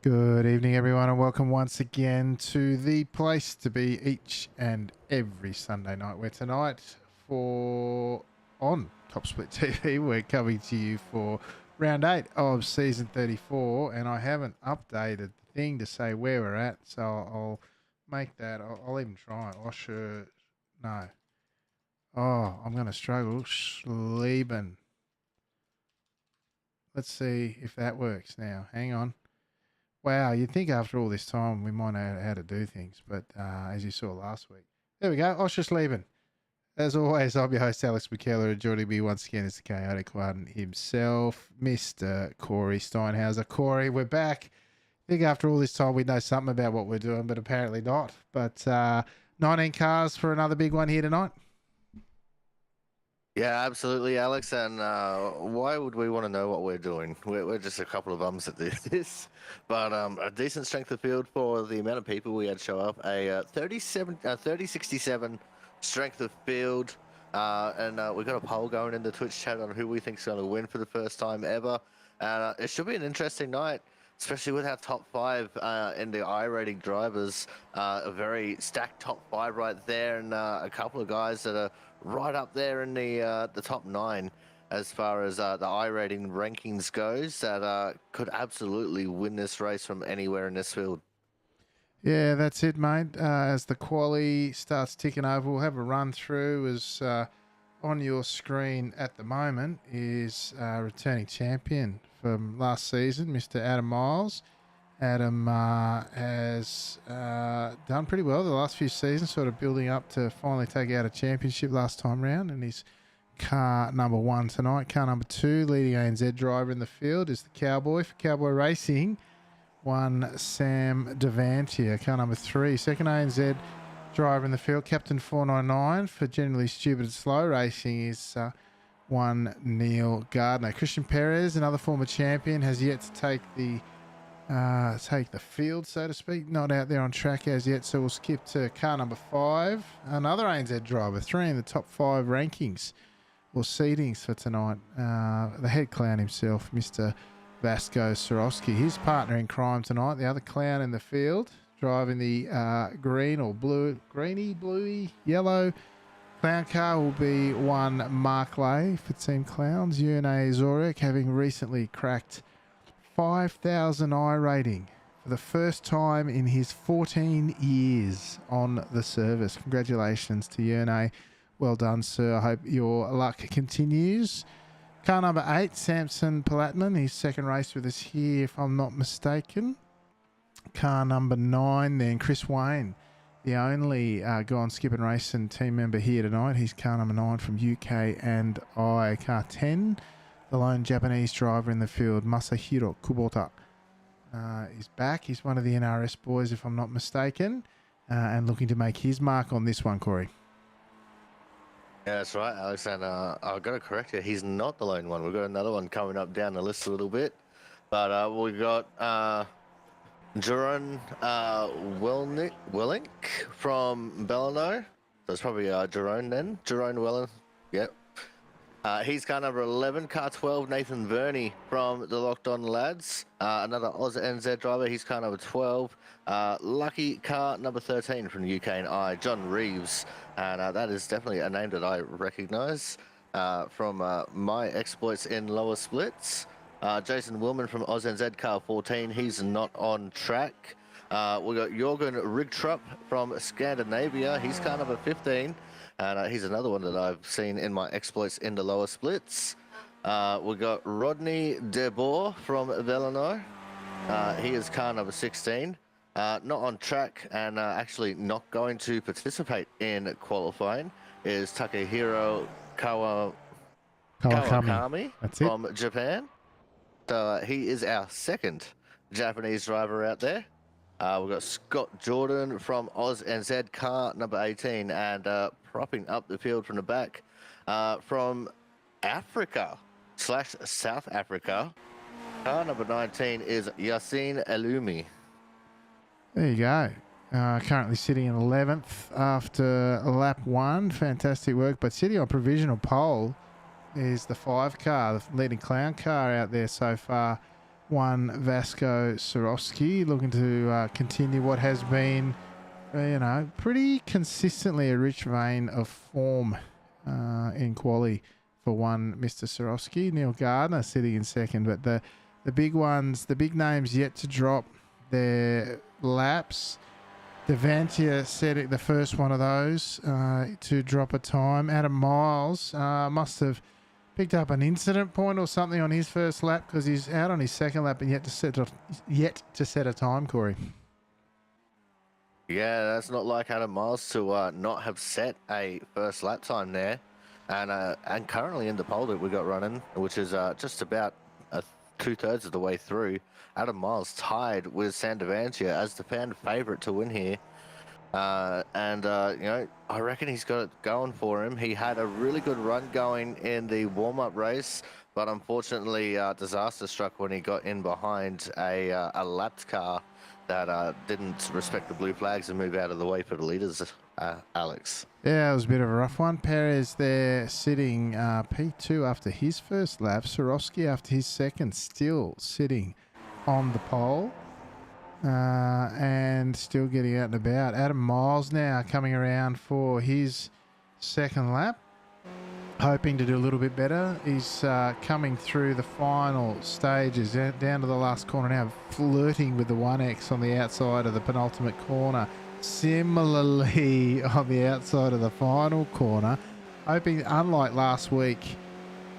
Good evening, everyone, and welcome once again to the place to be each and every Sunday night. Where tonight, for on Top Split TV, we're coming to you for round 8 of season 34, and I haven't updated the thing to say where we're at, so I'll make that. I'll even try. No. Oh, I'm going to struggle. Schleben. Let's see if that works now. Hang on. Wow, you'd think after all this time we might know how to do things, but as you saw last week. There we go, Oschersleben. As always, I'm your host, Alex McKellar, and joining me once again is the chaotic one himself, Mr. Corey Steinhauser. Corey, we're back. I think after all this time we know something about what we're doing, but apparently not. But 19 cars for another big one here tonight. Yeah, absolutely, Alex. And why would we want to know what we're doing? We're just a couple of bums at this. But a decent strength of field for the amount of people we had show up. A 3067 strength of field. And we've got a poll going in the Twitch chat on who we think is going to win for the first time ever. And it should be an interesting night, especially with our top 5 in the I-rating drivers. A very stacked top 5 right there, and a couple of guys that are right up there in the top 9 as far as the I-rating rankings goes, that could absolutely win this race from anywhere in this field. Yeah, that's it, mate. As the quali starts ticking over, we'll have a run through. As on your screen at the moment is returning champion from last season, Mr. Adam Miles. Adam has done pretty well the last few seasons, sort of building up to finally take out a championship last time round. And his car number 1 tonight. Car number 2, leading ANZ driver in the field, is the Cowboy for Cowboy Racing. One Sam Devantier, car number 3. Second ANZ driver in the field, Captain 499 for Generally Stupid and Slow Racing, is one Neil Gardner. Christian Perez, another former champion, has yet to take the field, so to speak. Not out there on track as yet, so we'll skip to car number 5. Another ANZ driver, 3 in the top 5 rankings or seedings for tonight. The head clown himself, Mr. Vasco Sorowski, his partner in crime tonight, the other clown in the field, driving the green or blue, greeny, bluey, yellow clown car, will be one Mark Lay for Team Clowns. Yune Zorek, having recently cracked 5,000 I rating for the first time in his 14 years on the service. Congratulations to Yune. Well done, sir. I hope your luck continues. Car number 8, Samson Palatman, his second race with us here, if I'm not mistaken. Car number 9, then Chris Wayne, the only Go On Skip and Racing team member here tonight. He's car number 9 from UK and I. Car 10, the lone Japanese driver in the field, Masahiro Kubota, is back. He's one of the NRS boys, if I'm not mistaken, and looking to make his mark on this one, Corey. Yeah, that's right, Alex. And I've got to correct you. He's not the lone one. We've got another one coming up down the list a little bit. But we've got Jeroen Wellink from Bellano. So it's probably Jeroen then. Jeroen Wellink. Yep. He's car number 11. Car 12, Nathan Verney from the Locked On Lads. Another Oz NZ driver. He's car number 12. Lucky car number 13 from the UK and I, John Reeves. And that is definitely a name that I recognise from my exploits in lower splits. Jason Willman from Oz NZ car 14. He's not on track. We got Jorgen Rigtrup from Scandinavia. He's car number 15. And he's another one that I've seen in my exploits in the lower splits. We got Rodney De Boer from Velano. He is car number 16. Not on track and actually not going to participate in qualifying is Takehiro Kawakami from Japan. So he is our second Japanese driver out there. We've got Scott Jordan from Oz NZ, car number 18, and propping up the field from the back from Africa / South Africa. Car number 19 is Yassine Elumi. There you go. Currently sitting in 11th after lap 1. Fantastic work. But sitting on provisional pole is the 5 car, the leading clown car out there so far. one Vasco Sorowski, looking to continue what has been, pretty consistently a rich vein of form in quali for one Mr. Sorowski. Neil Gardner sitting in second, but the big ones, the big names yet to drop their laps. Devantia setting the first one of those to drop a time. Adam Miles must have picked up an incident point or something on his first lap because he's out on his second lap and yet to set a time, Corey. Yeah, that's not like Adam Miles to not have set a first lap time there. And currently in the pole that we got running, which is just about 2/3 of the way through, Adam Miles tied with Sandavantia as the fan favourite to win here. I reckon he's got it going for him. He had a really good run going in the warm-up race, but unfortunately disaster struck when he got in behind a lapped car that didn't respect the blue flags and move out of the way for the leaders, Alex. Yeah, it was a bit of a rough one. Perez there sitting P2 after his first lap. Sorowski after his second, still sitting on the pole. And still getting out and about. Adam Miles now coming around for his second lap, hoping to do a little bit better. He's coming through the final stages, down to the last corner now, flirting with the 1X on the outside of the penultimate corner. Similarly on the outside of the final corner, hoping, unlike last week,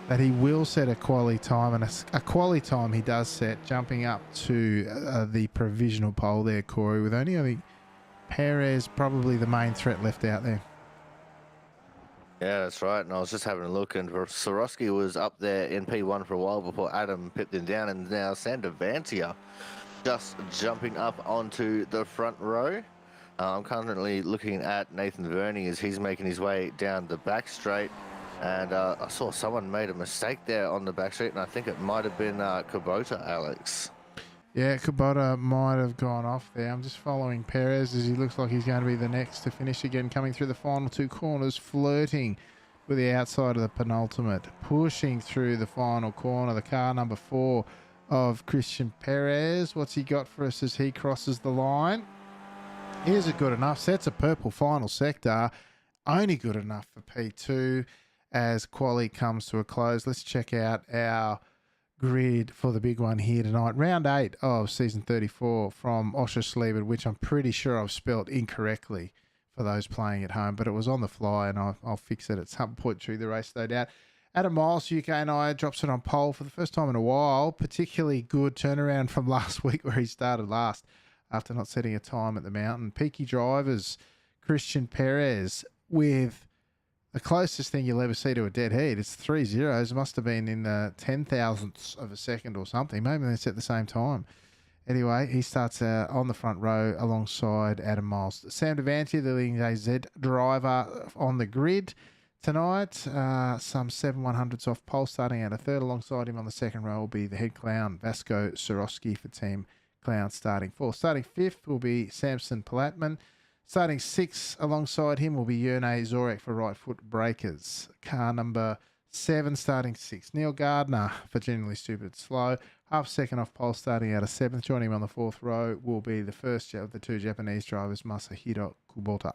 that he will set a quality time, and a quality time he does set, jumping up to the provisional pole there, Corey, with only, I think, Perez probably the main threat left out there. Yeah, that's right. And I was just having a look, and Sorowski was up there in P1 for a while before Adam pipped him down, and now Sandavantia just jumping up onto the front row. I'm currently looking at Nathan Verney as he's making his way down the back straight. And I saw someone made a mistake there on the back street, and I think it might have been Kubota, Alex. Yeah, Kubota might have gone off there. I'm just following Perez as he looks like he's going to be the next to finish again, coming through the final two corners, flirting with the outside of the penultimate, pushing through the final corner, the car number 4 of Christian Perez. What's he got for us as he crosses the line? Is it good enough? Sets a purple final sector, only good enough for P2. As quali comes to a close, let's check out our grid for the big one here tonight. Round 8 of season 34 from Oschersleben, which I'm pretty sure I've spelt incorrectly for those playing at home, but it was on the fly, and I'll fix it at some point through the race, no doubt. Adam Miles, UK and I, drops it on pole for the first time in a while. Particularly good turnaround from last week where he started last after not setting a time at the mountain. Peaky drivers, Christian Perez with the closest thing you'll ever see to a dead heat. It's 3 zeros. It must have been in the 10,000ths of a second or something. Maybe they set the same time. Anyway, he starts on the front row alongside Adam Miles. Sam Devantia, the leading AZ driver on the grid tonight. Some 7/100ths off pole, starting out a third. Alongside him on the second row will be the head clown, Vasco Sorowski, for Team Clown starting fourth. Starting fifth will be Samson Palatman. Starting 6 alongside him will be Yerne Zorek for Right Foot Breakers. Car number 7 starting 6. Neil Gardner for Genuinely Stupid Slow. Half second off pole starting out of 7th. Joining him on the 4th row will be the first of the 2 Japanese drivers, Masahiro Kubota.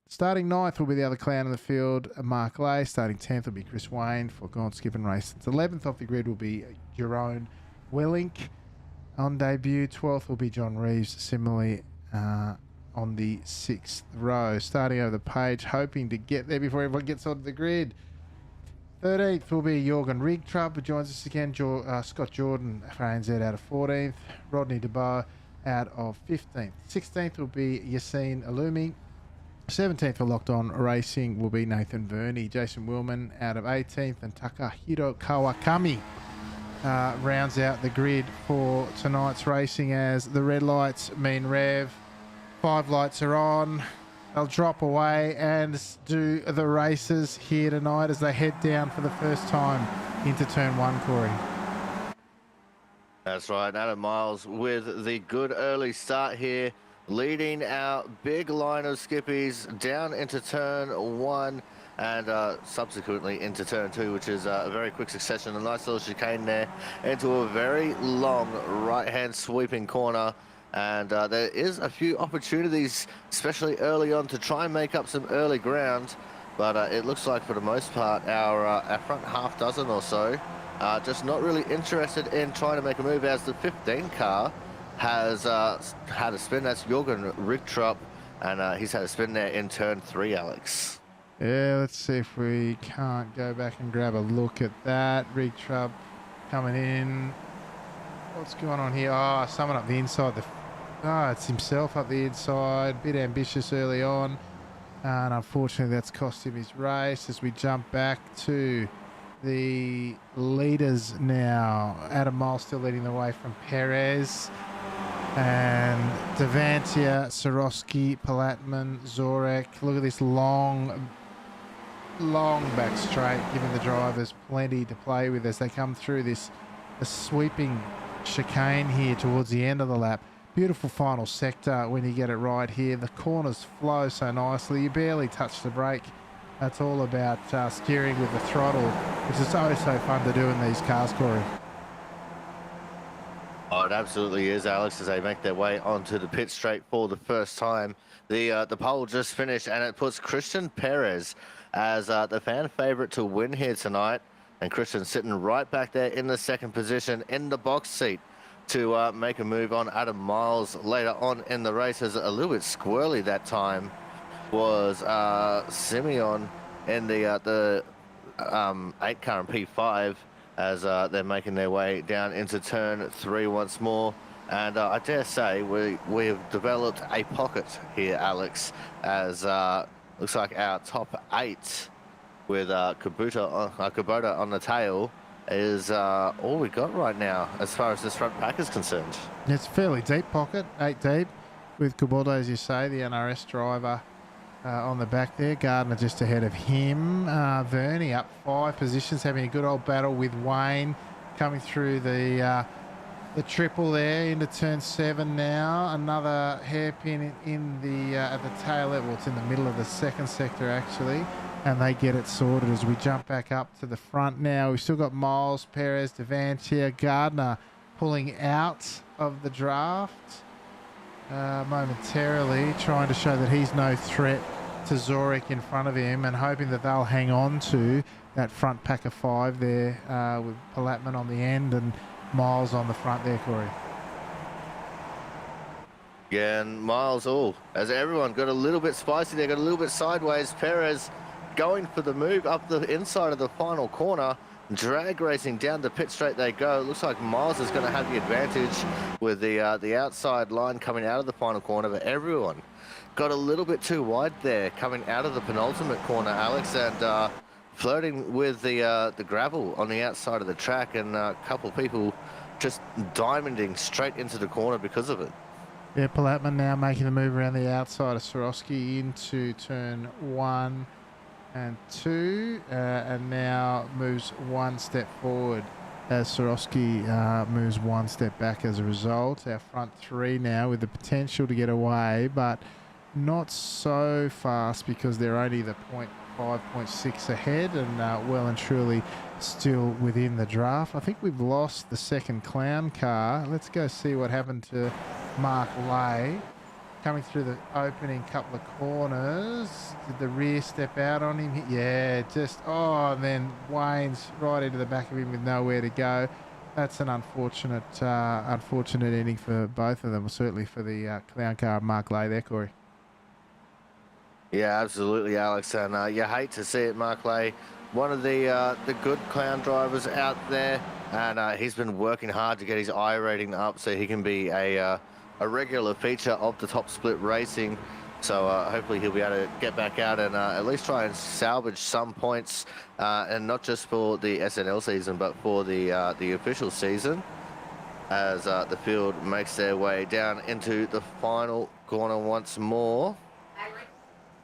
Starting 9th will be the other clown in the field, Mark Lay. Starting 10th will be Chris Wayne for Gone Skip and Race. 11th off the grid will be Jerome Wellink on debut. 12th will be John Reeves, similarly on the 6th row. Starting over the page, hoping to get there before everyone gets onto the grid. 13th will be Jorgen Rigtrub, who joins us again. Scott Jordan for ANZ out of 14th. Rodney DeBoer out of 15th. 16th will be Yassine Alumi. 17th for Locked On Racing will be Nathan Verney. Jason Willman out of 18th, and Takahiro Kawakami rounds out the grid for tonight's racing as the red lights mean rev. 5 lights are on. They'll drop away and do the races here tonight as they head down for the first time into turn 1, Corey. That's right. Adam Miles with the good early start here, leading our big line of skippies down into turn 1. and subsequently into turn 2, which is a very quick succession. A nice little chicane there into a very long right-hand sweeping corner. And there is a few opportunities, especially early on, to try and make up some early ground. But it looks like, for the most part, our front half dozen or so just not really interested in trying to make a move, as the 15 car has had a spin. That's Jorgen Richtrup, and he's had a spin there in turn 3, Alex. Yeah, let's see if we can't go back and grab a look at that. Richtrup coming in. What's going on here? Oh, someone up the inside. It's himself up the inside. Bit ambitious early on. And unfortunately, that's cost him his race as we jump back to the leaders now. Adam Miles still leading the way from Perez. And Devantia, Sorosky, Palatman, Zorek. Look at this long back straight, giving the drivers plenty to play with as they come through this sweeping chicane here towards the end of the lap. Beautiful final sector when you get it right here. The corners flow so nicely. You barely touch the brake. That's all about steering with the throttle, which is so fun to do in these cars, Corey. Oh, it absolutely is, Alex, as they make their way onto the pit straight for the first time. The pole just finished, and it puts Christian Perez as the fan favorite to win here tonight. And Christian sitting right back there in the second position in the box seat to make a move on Adam Miles later on in the race. As a little bit squirrely that time was Simeon in the 8 car and P5, as they're making their way down into turn 3 once more. And I dare say we've developed a pocket here, Alex, as looks like our top 8 with Kubota on the tail is all we got right now as far as this front pack is concerned. It's a fairly deep pocket, 8 deep, with Kubota, as you say, the NRS driver on the back there. Gardner just ahead of him. Vernie up 5 positions, having a good old battle with Wayne, coming through the triple there into turn 7 now. Another hairpin in the at the tail level. It's in the middle of the second sector actually, and they get it sorted as we jump back up to the front now. We've still got Miles, Perez, Devantia, Gardner pulling out of the draft momentarily, trying to show that he's no threat to Zorek in front of him, and hoping that they'll hang on to that front pack of 5 there with Palatman on the end and Miles on the front there, Corey. Yeah, and Miles, as everyone got a little bit spicy, they got a little bit sideways. Perez going for the move up the inside of the final corner, drag racing down the pit straight they go. It looks like Miles is going to have the advantage with the outside line coming out of the final corner, but everyone got a little bit too wide there coming out of the penultimate corner, Alex, and flirting with the gravel on the outside of the track, and a couple of people just diamonding straight into the corner because of it. Yeah, Palatman now making the move around the outside of Sorosky into turn 1 and 2, and now moves 1 step forward as Sorosky moves 1 step back as a result. Our front 3 now with the potential to get away, but not so fast because they're only the 0.5, ahead, and well and truly still within the draft. I think we've lost the second clown car. Let's go see what happened to Mark Lay coming through the opening couple of corners. Did the rear step out on him? Yeah, and then Wayne's right into the back of him with nowhere to go. That's an unfortunate ending for both of them, certainly for the clown car and Mark Lay there, Corey. Yeah, absolutely, Alex, and you hate to see it. Mark Lay, one of the good clown drivers out there, and he's been working hard to get his I rating up so he can be a regular feature of the top split racing. So hopefully he'll be able to get back out and at least try and salvage some points, and not just for the SNL season, but for the official season, as the field makes their way down into the final corner once more.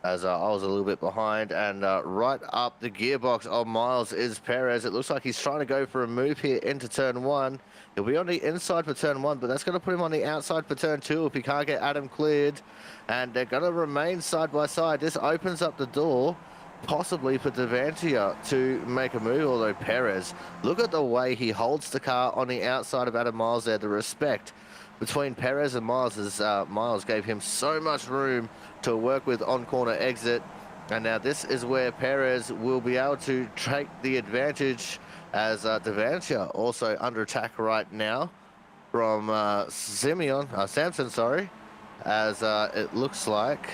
As I was a little bit behind, and right up the gearbox of Miles is Perez. It looks like he's trying to go for a move here into turn 1. He'll be on the inside for turn 1, but that's going to put him on the outside for turn 2 if he can't get Adam cleared. And they're going to remain side by side. This opens up the door possibly for Devantia to make a move, although Perez, look at the way he holds the car on the outside of Adam Miles there. The respect between Perez and Miles as Miles gave him so much room to work with on corner exit. And now this is where Perez will be able to take the advantage as Devantia also under attack right now from Samson, sorry, as it looks like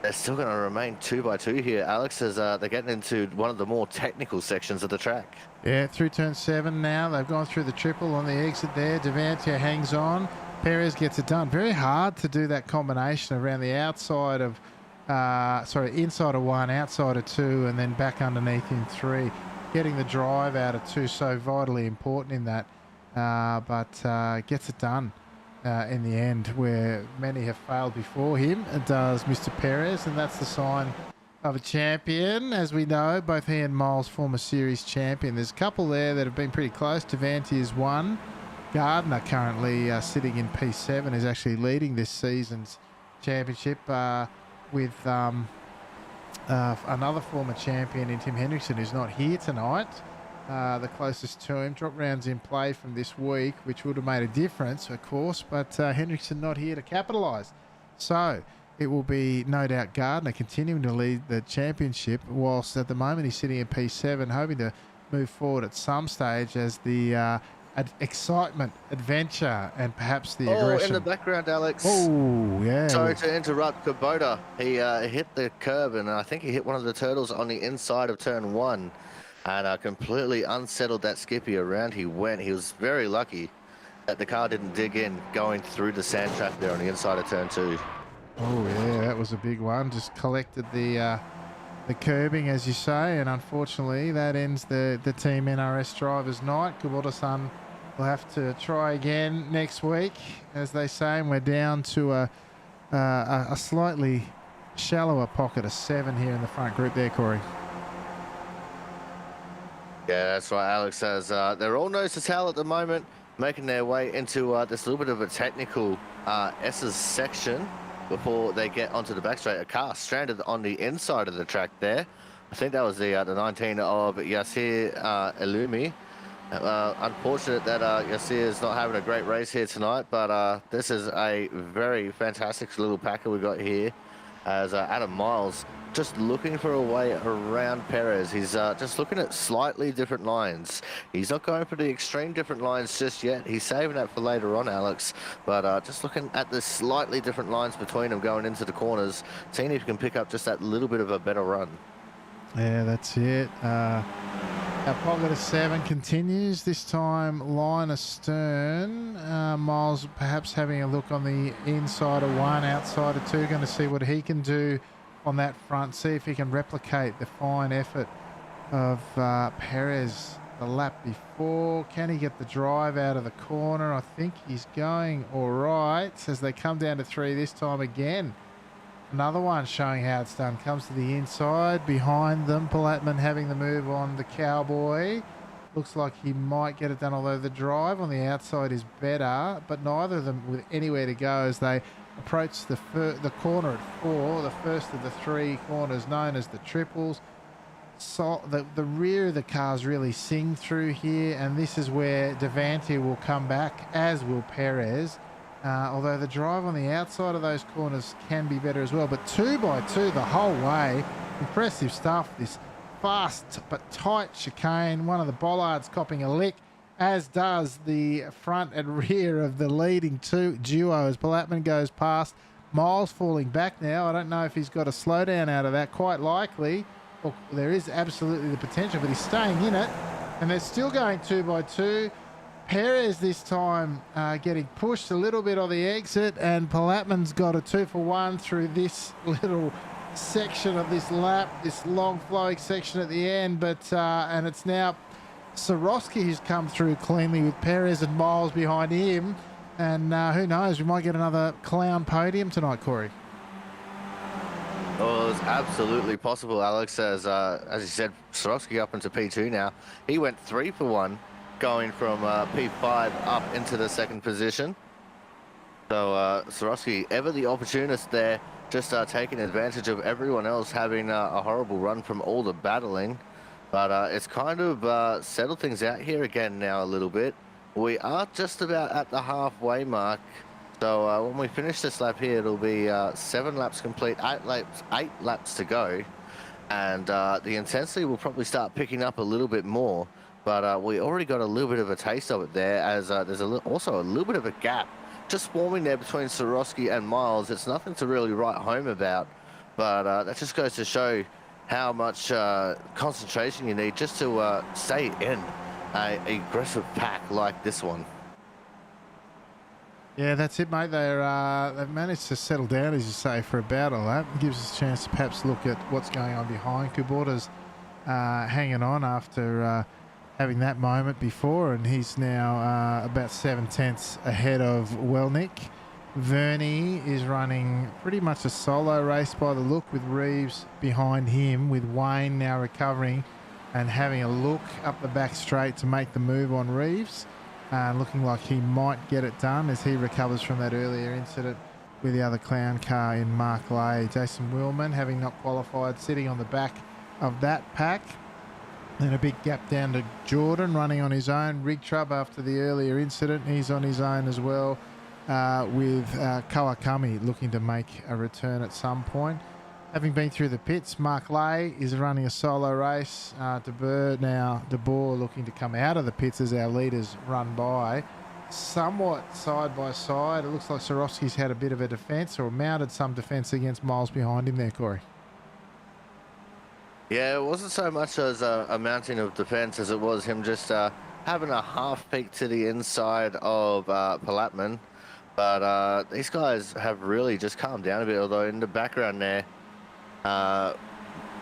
they're still going to remain 2 by 2 here, Alex, as they're getting into one of the more technical sections of the track. Yeah, through turn 7 now. They've gone through the triple on the exit there. Devantia hangs on. Perez gets it done. Very hard to do that combination around the outside of, inside of 1, outside of 2, and then back underneath in 3. Getting the drive out of 2 so vitally important in that, but gets it done. In the end, where many have failed before him, does Mr. Perez, and that's the sign of a champion. As we know, both he and Miles former series champion. There's a couple there that have been pretty close. Devanti is 1. Gardner currently sitting in P7 is actually leading this season's championship with another former champion in Tim Hendrickson, who's not here tonight. The closest to him. Drop rounds in play from this week, which would have made a difference, of course, but Hendrickson not here to capitalise. So it will be, no doubt, Gardner continuing to lead the championship, whilst at the moment he's sitting in P7, hoping to move forward at some stage as the excitement, adventure, and perhaps the aggression. Oh, in the background, Alex. Oh, yeah. Sorry to interrupt, Kubota. He hit the curb, and I think he hit one of the turtles on the inside of turn 1. And completely unsettled that Skippy around. He went. He was very lucky that the car didn't dig in going through the sand trap there on the inside of turn 2. Oh yeah, that was a big one. Just collected the curbing, as you say, and unfortunately that ends the Team NRS drivers' night. Kubota-san will have to try again next week, as they say, and we're down to a slightly shallower pocket of 7 here in the front group there, Corey. Yeah, that's right, Alex, as they're all nose to tail at the moment, making their way into this little bit of a technical S's section before they get onto the back straight. A car stranded on the inside of the track there. I think that was the 19 of Yassir Elumi. Unfortunate that Yassir is not having a great race here tonight, but this is a very fantastic little packer we got here, as Adam Miles just looking for a way around Perez. He's just looking at slightly different lines. He's not going for the extreme different lines just yet. He's saving that for later on, Alex. But just looking at the slightly different lines between them going into the corners, seeing if he can pick up just that little bit of a better run. Yeah, that's it. Our pocket of 7 continues, this time line astern. Miles perhaps having a look on the inside of 1, outside of 2, going to see what he can do on that front, see if he can replicate the fine effort of Perez the lap before. Can he get the drive out of the corner? I think he's going all right as they come down to 3 this time again. Another one showing how it's done. Comes to the inside. Behind them, Palatman having the move on the Cowboy. Looks like he might get it done, although the drive on the outside is better, but neither of them with anywhere to go as they approach the corner at 4, the first of the 3 corners known as the triples. So the rear of the cars really sing through here, and this is where Devanti will come back, as will Perez. Although the drive on the outside of those corners can be better as well. But 2 by 2 the whole way. Impressive stuff. This fast but tight chicane. One of the bollards copping a lick, as does the front and rear of the leading duo as Palatman goes past. Miles falling back now. I don't know if he's got a slowdown out of that. Quite likely. Well, there is absolutely the potential, but he's staying in it. And they're still going 2 by 2. Perez this time getting pushed a little bit on the exit, and Palatman's got a 2 for 1 through this little section of this lap, this long flowing section at the end. But and it's now Sorosky who's come through cleanly with Perez and Miles behind him. And who knows, we might get another clown podium tonight, Corey. Oh, it's absolutely possible, Alex. As you said, Sorosky up into P2 now. He went 3 for 1. Going from P5 up into the 2nd position. So Sorosky, ever the opportunist there just taking advantage of everyone else having a horrible run from all the battling. But it's kind of settled things out here again now a little bit. We are just about at the halfway mark. So when we finish this lap here, it'll be 7 laps complete, 8 laps to go. And the intensity will probably start picking up a little bit more. But we already got a little bit of a taste of it there, as there's also a little bit of a gap just forming there between Sorosky and Miles. It's nothing to really write home about, but that just goes to show how much concentration you need just to stay in an aggressive pack like this one. Yeah, that's it, mate. They've managed to settle down, as you say, for about a lap. It gives us a chance to perhaps look at what's going on behind. Kubota's hanging on after having that moment before, and he's now about 7/10 ahead of Welnick. Verney is running pretty much a solo race by the look, with Reeves behind him, with Wayne now recovering and having a look up the back straight to make the move on Reeves. Looking like he might get it done as he recovers from that earlier incident with the other clown car in Mark Lay. Jason Willman, having not qualified, sitting on the back of that pack. Then a big gap down to Jordan, running on his own. Rig Trub, after the earlier incident, he's on his own as well, with Kawakami looking to make a return at some point. Having been through the pits, Mark Lay is running a solo race. De Boer looking to come out of the pits as our leaders run by. Somewhat side by side. It looks like Sorosky's had a bit of a defence, or mounted some defence against Miles behind him there, Corey. Yeah, it wasn't so much as a mounting of defence as it was him just having a half peek to the inside of Palatman. But these guys have really just calmed down a bit, although in the background there,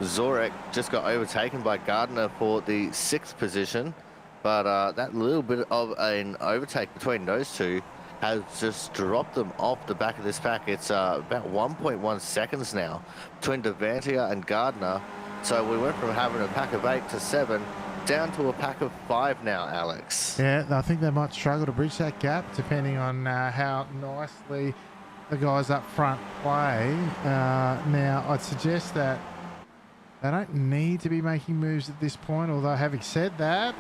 Zorek just got overtaken by Gardner for the 6th position. But that little bit of an overtake between those two has just dropped them off the back of this pack. It's about 1.1 seconds now between Devantia and Gardner. So we went from having a pack of 8 to 7 down to a pack of 5 now, Alex. Yeah, I think they might struggle to bridge that gap, depending on how nicely the guys up front play. Now, I'd suggest that they don't need to be making moves at this point, although having said that,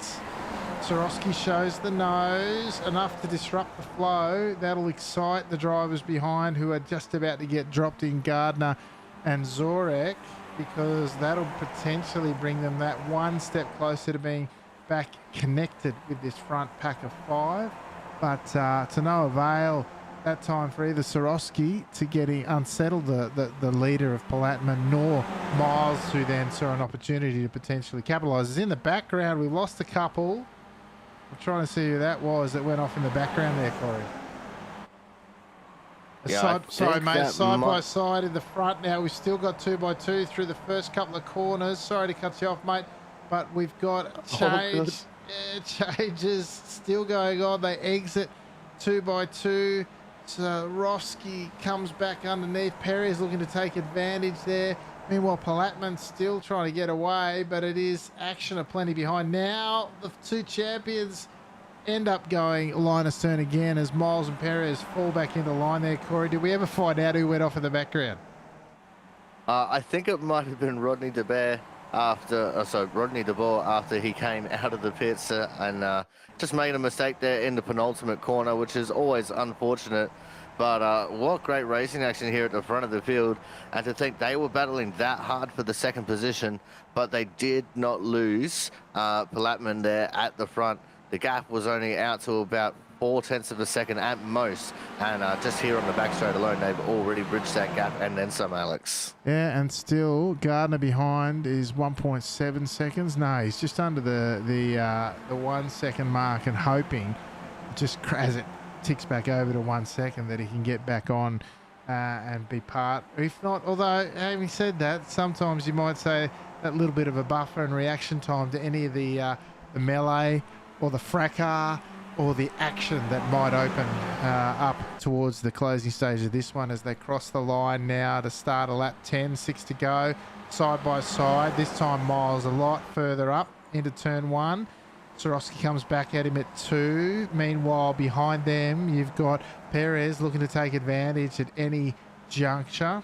Sorosky shows the nose enough to disrupt the flow. That'll excite the drivers behind, who are just about to get dropped in, Gardner and Zorek, because that'll potentially bring them that one step closer to being back connected with this front pack of 5. But to no avail that time for either Sorosky to getting unsettled the leader of Palatman, nor Miles, who then saw an opportunity to potentially capitalise. In the background, we lost a couple. I'm trying to see who that was that went off in the background there, Corey. Yeah, Sorry, mate. Side by side in the front now. We've still got 2x2 through the first couple of corners. Sorry to cut you off, mate, but we've got changes still going on. They exit 2x2. Sorosky comes back underneath. Perry's looking to take advantage there. Meanwhile, Palatman's still trying to get away, but it is action aplenty behind. Now the two champions end up going line astern again as Miles and Perez fall back into line there. Corey, did we ever find out who went off in the background? I think it might have been Rodney De Boer after he came out of the pits and just made a mistake there in the penultimate corner, which is always unfortunate. But what great racing action here at the front of the field, and to think they were battling that hard for the 2nd position, but they did not lose Palatman there at the front. The gap was only out to about 0.4 of a second at most, and just here on the back straight alone, they've already bridged that gap and then some, Alex. Yeah, and still Gardner behind is 1.7 seconds. No, he's just under the 1 second mark, and hoping just as it ticks back over to 1 second that he can get back on and be part. If not, although having said that, sometimes you might say that little bit of a buffer and reaction time to any of the melee or the fracas or the action that might open up towards the closing stage of this one as they cross the line now to start a lap 10, 6 to go, side by side. This time Miles a lot further up into turn 1. Sorosky comes back at him at 2. Meanwhile, behind them, you've got Perez looking to take advantage at any juncture.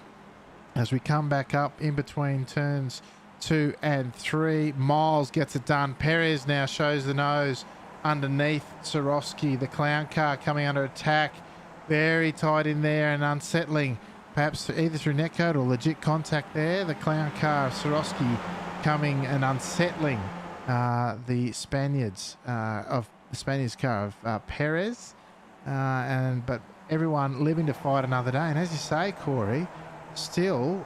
as we come back up in between turns 2 and 3. Miles gets it done. Perez now shows the nose underneath Swarovski. The clown car coming under attack. Very tight in there and unsettling, perhaps either through netcode or legit contact there. The clown car of Swarovski coming and unsettling the Spaniards car of Perez. But everyone living to fight another day. And as you say, Corey, still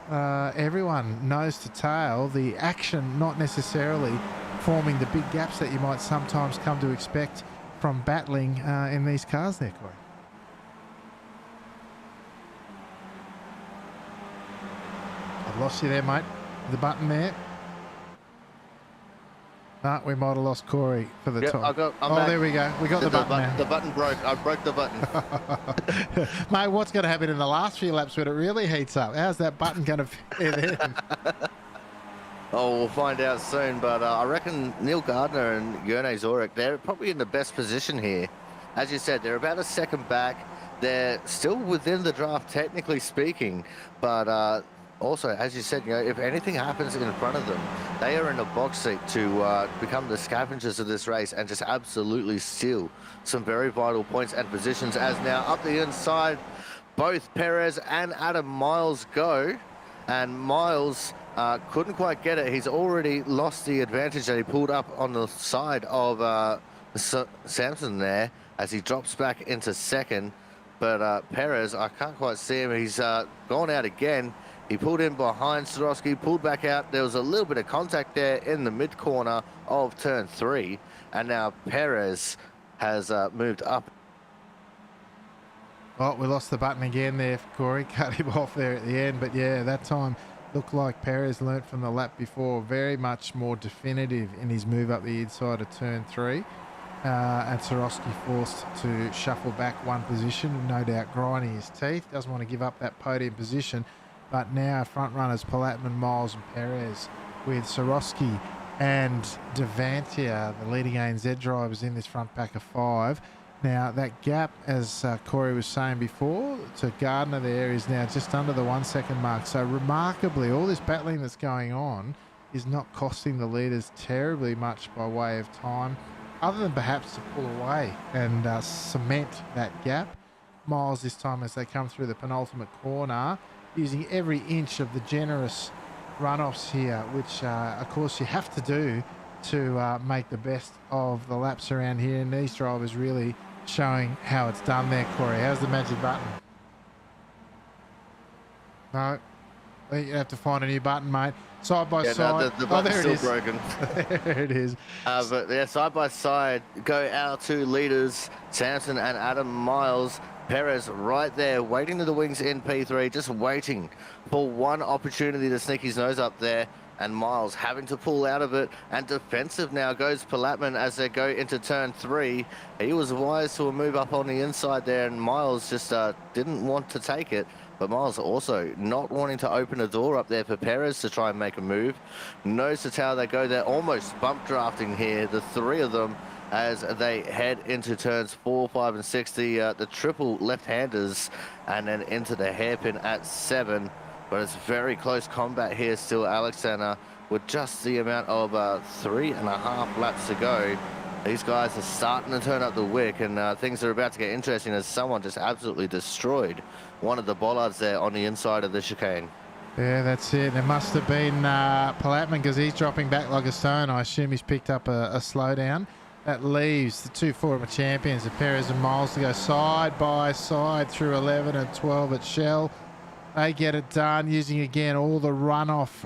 everyone nose to tail. The action not necessarily forming the big gaps that you might sometimes come to expect from battling in these cars there, Corey. I've lost you there, mate. The button there. No, we might have lost Corey for the time. I'm back. There we go. We got the button now. The button broke. I broke the button. Mate, what's going to happen in the last few laps when it really heats up? How's that button going to fit in? Oh, we'll find out soon. But I reckon Neil Gardner and Jurne Zorek, they're probably in the best position here. As you said, they're about a second back. They're still within the draft, technically speaking. But also, as you said, if anything happens in front of them, they are in a box seat to become the scavengers of this race and just absolutely steal some very vital points and positions. As now up the inside, both Perez and Adam Miles go, and Miles couldn't quite get it. He's already lost the advantage that he pulled up on the side of Samson there as he drops back into second. But Perez, I can't quite see him. He's gone out again. He pulled in behind Swarovski, pulled back out. There was a little bit of contact there in the mid-corner of turn 3. And now Perez has moved up. Oh, we lost the button again there, Corey. Cut him off there at the end. But yeah, that time looked like Perez learnt from the lap before. Very much more definitive in his move up the inside of turn 3. And Swarovski forced to shuffle back one position, no doubt grinding his teeth. Doesn't want to give up that podium position. But now front runners Palatman, Miles and Perez, with Swarovski and Devantia, the leading ANZ drivers in this front pack of 5. Now that gap, as Corey was saying before, to Gardner there is now just under the 1 second mark. So remarkably, all this battling that's going on is not costing the leaders terribly much by way of time, other than perhaps to pull away and cement that gap. Miles this time as they come through the penultimate corner, using every inch of the generous runoffs here, which of course you have to do to make the best of the laps around here. And these drivers really showing how it's done there, Corey. How's the magic button? No, you have to find a new button, mate. Side by side. No, the button's there still broken. There it is. But yeah, side by side go our two leaders, Samson and Adam Miles. Perez right there, waiting to the wings in P3, just waiting for one opportunity to sneak his nose up there. And Miles having to pull out of it. And defensive now goes Palatman as they go into turn 3. He was wise to a move up on the inside there, and Miles just didn't want to take it. But Miles also not wanting to open a door up there for Perez to try and make a move. Nose to tail they go. They're almost bump drafting here, the three of them, as they head into turns 4, 5 and 6. The triple left-handers, and then into the hairpin at 7. But it's very close combat here still, Alex, and with just the amount of 3.5 laps to go, these guys are starting to turn up the wick, and things are about to get interesting as someone just absolutely destroyed one of the bollards there on the inside of the chicane. Yeah, that's it. There must have been Palatman, because he's dropping back like a stone. I assume he's picked up a slowdown. That leaves the two former champions, the Perez and Miles, to go side by side through 11 and 12 at Shell. They get it done using, again, all the runoff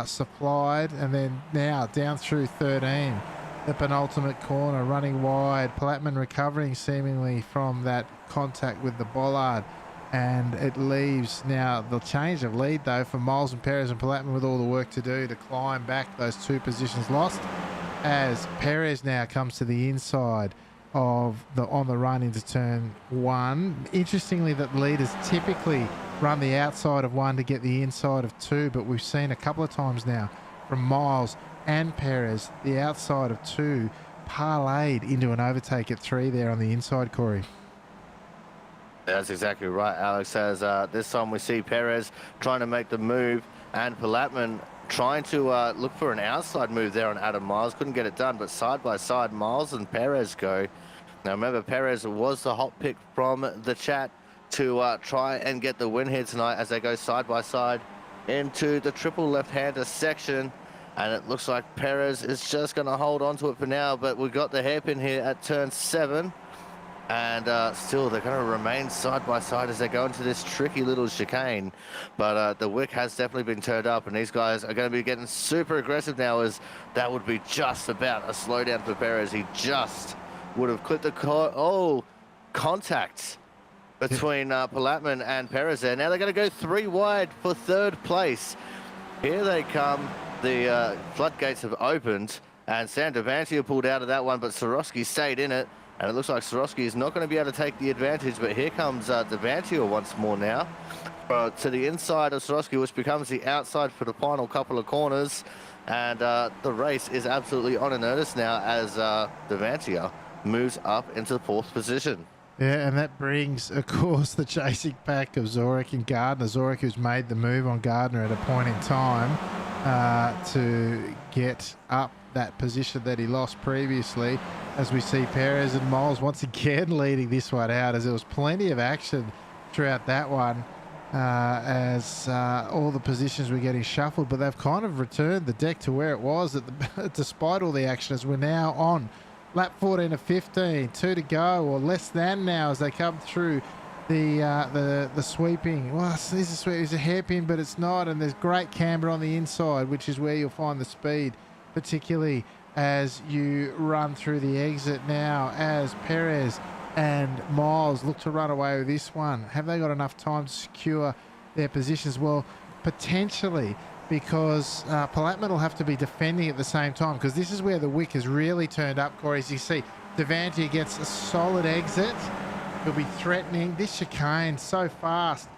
supplied. And then now down through 13, the penultimate corner, running wide. Palatman recovering seemingly from that contact with the bollard. And it leaves now the change of lead, though, for Miles and Perez, and Palatman with all the work to do to climb back those 2 positions lost, as Perez now comes to the inside of on the run into turn 1. Interestingly, that leaders typically run the outside of 1 to get the inside of 2, but we've seen a couple of times now from Miles and Perez, the outside of 2 parlayed into an overtake at 3 there on the inside, Corey. That's exactly right, Alex. As this time we see Perez trying to make the move, and Palatman trying to look for an outside move there on Adam Miles. Couldn't get it done, but side by side, Miles and Perez go. Now remember, Perez was the hot pick from the chat to try and get the win here tonight as they go side by side into the triple left-hander section. And it looks like Perez is just going to hold on to it for now, but we've got the hairpin here at turn 7. And still, they're going to remain side by side as they go into this tricky little chicane. But the wick has definitely been turned up, and these guys are going to be getting super aggressive now, as that would be just about a slowdown for Perez. He just would have clipped the contact between Palatman and Perez there. Now they're going to go 3 wide for 3rd place. Here they come. The floodgates have opened, and Sam Devantia pulled out of that one, but Sorosky stayed in it. And it looks like Sorosky is not going to be able to take the advantage, but here comes Devantia once more now. To the inside of Sorosky, which becomes the outside for the final couple of corners. And the race is absolutely on in earnest now as Devantia moves up into the 4th position. Yeah, and that brings, of course, the chasing pack of Zorek and Gardner. Zorek, who's made the move on Gardner at a point in time to get up that position that he lost previously, as we see Perez and Miles once again leading this one out, as there was plenty of action throughout that one as all the positions were getting shuffled, but they've kind of returned the deck to where it was despite all the action, as we're now on lap 14 of 15, 2 to go, or less than now, as they come through the sweeping. Well, this is a hairpin, but it's not, and there's great camber on the inside, which is where you'll find the speed, particularly as you run through the exit now, as Perez and Miles look to run away with this one. Have they got enough time to secure their positions? Well, potentially, because Palatman will have to be defending at the same time, because this is where the wick has really turned up, Corey. As you see, Devantia gets a solid exit. He'll be threatening. This chicane so fast.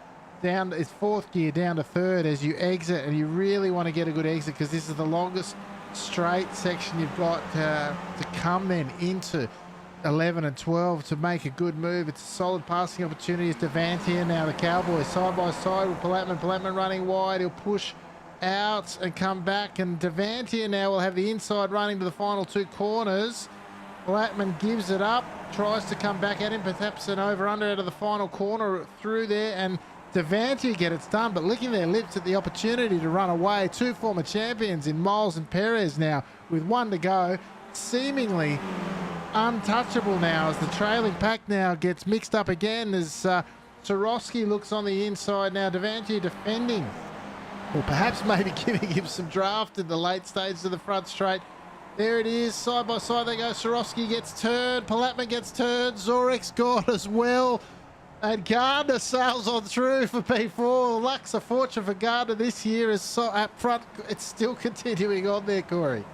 Down, it's 4th gear down to 3rd as you exit, and you really want to get a good exit, because this is the longest straight section you've got to come then into 11 and 12 to make a good move. It's a solid passing opportunity. It's Devantia now, the Cowboys side by side with Palatman. Palatman running wide. He'll push out and come back, and Devantia now will have the inside running to the final 2 corners. Palatman gives it up, tries to come back at him, perhaps an over-under out of the final corner through there, and Devantia get it done, but licking their lips at the opportunity to run away. 2 former champions in Miles and Perez now with 1 to go, seemingly untouchable now, as the trailing pack now gets mixed up again, as Sorosky looks on the inside now. Devantia defending, or perhaps maybe giving him some draft in the late stage of the front straight. There it is, side by side they go. Sorosky gets turned, Palatman gets turned, Zorek's gone as well, and Gardner sails on through for P4. Luck's a fortune for Gardner this year, as so up front it's still continuing on there, Corey.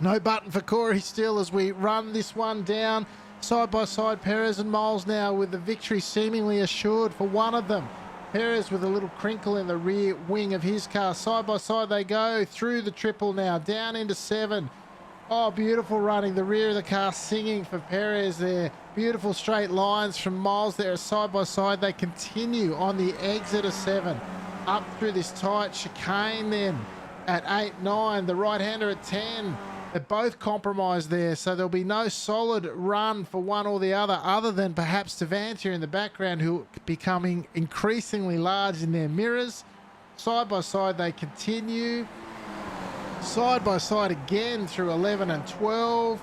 No button for Corey still, as we run this one down side by side. Perez and Miles now with the victory seemingly assured for one of them. Perez with a little crinkle in the rear wing of his car. Side by side they go through the triple now, down into 7. Oh, beautiful running. The rear of the car singing for Perez there. Beautiful straight lines from Miles there. Side by side they continue on the exit of 7. Up through this tight chicane then at 8, 9. The right-hander at 10. They're both compromised there, so there'll be no solid run for one or the other than perhaps Devantia in the background, who are becoming increasingly large in their mirrors. Side by side they continue. Side by side again through 11 and 12.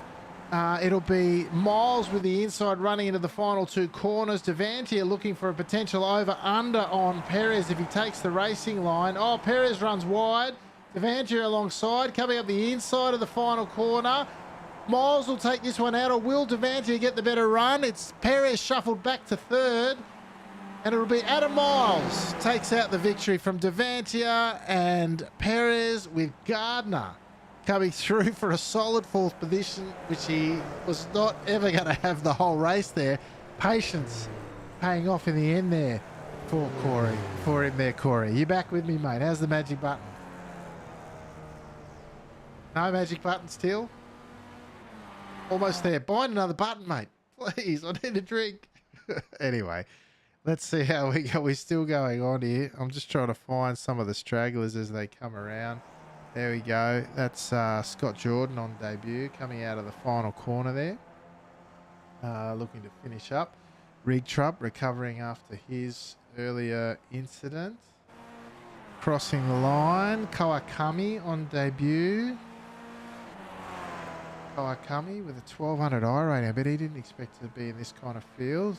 It'll be Miles with the inside running into the final 2 corners. Devantia looking for a potential over-under on Perez if he takes the racing line. Oh, Perez runs wide. Devantia alongside, coming up the inside of the final corner. Miles will take this one out, or will Devantia get the better run? It's Perez shuffled back to 3rd. And it'll be Adam Miles takes out the victory from Devantia, and Perez with Gardner coming through for a solid 4th position, which he was not ever going to have the whole race there. Patience paying off in the end there for Corey, for him there, Corey. You back with me, mate? How's the magic button? No magic button still? Almost there. Bind another button, mate. Please, I need a drink. Anyway, let's see how we go. We're still going on here. I'm just trying to find some of the stragglers as they come around. There we go. That's Scott Jordan on debut, coming out of the final corner there. Looking to finish up. Rig Trump recovering after his earlier incident. Crossing the line. Kawakami on debut. Kawakami with a 1200 I rating. I bet he didn't expect to be in this kind of field.